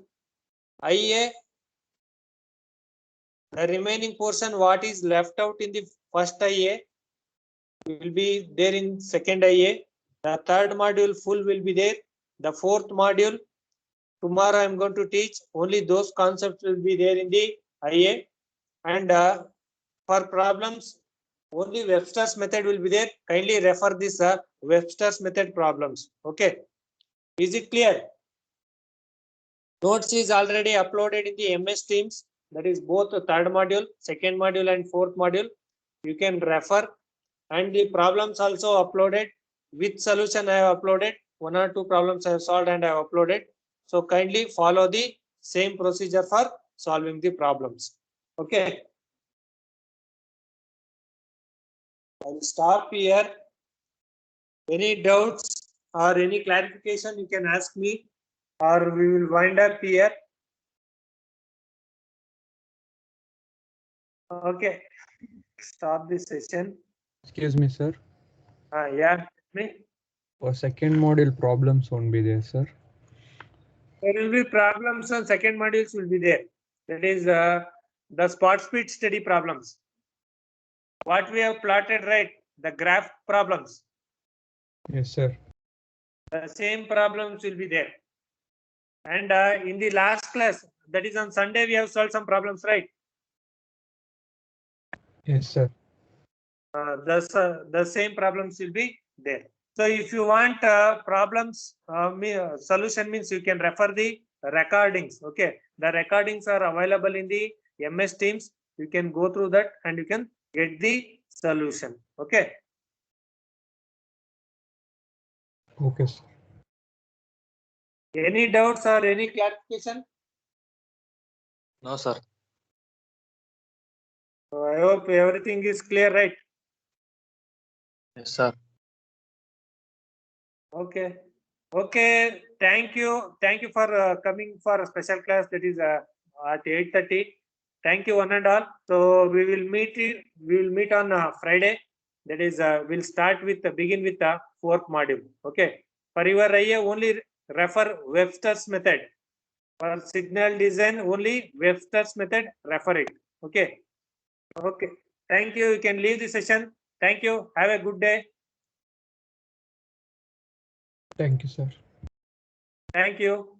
IA, the remaining portion, what is left out in the first IA, will be there in second IA. The third module full will be there. The fourth module, tomorrow I'm going to teach. Only those concepts will be there in the IA. And for problems, only Webster's method will be there. Kindly refer this Webster's method problems. Okay. Is it clear? Notes is already uploaded in the MS Teams. That is both the third module, second module, and fourth module. You can refer. And the problems also uploaded with solution. I have uploaded 1 or 2 problems I have solved and I have uploaded. So kindly follow the same procedure for solving the problems. Okay. I will stop here. Any doubts or any clarification you can ask me, or we will wind up here. Okay. Stop this session. Excuse me, sir. Yeah. Me. For second module, problems won't be there, sir. There will be problems on second modules will be there. That is the spot speed study problems. What we have plotted, right? The graph problems. Yes, sir. The same problems will be there. And in the last class, that is on Sunday, we have solved some problems, right? Yes, sir. The same problems will be there. So if you want problems, solution means you can refer the recordings. Okay, the recordings are available in the MS Teams. You can go through that and you can get the solution. Okay. Okay, sir. Any doubts or any clarification? No, sir. So I hope everything is clear, right? Yes, sir. Okay. Okay. Thank you. Thank you for coming for a special class that is at 8:30. Thank you one and all. So we will meet. We will meet on Friday. That is, we'll start with begin with the fourth module. Okay. For your IA, only refer Webster's method. For signal design, only Webster's method. Refer it. Okay. Okay. Thank you. You can leave the session. Thank you. Have a good day. Thank you, sir. Thank you.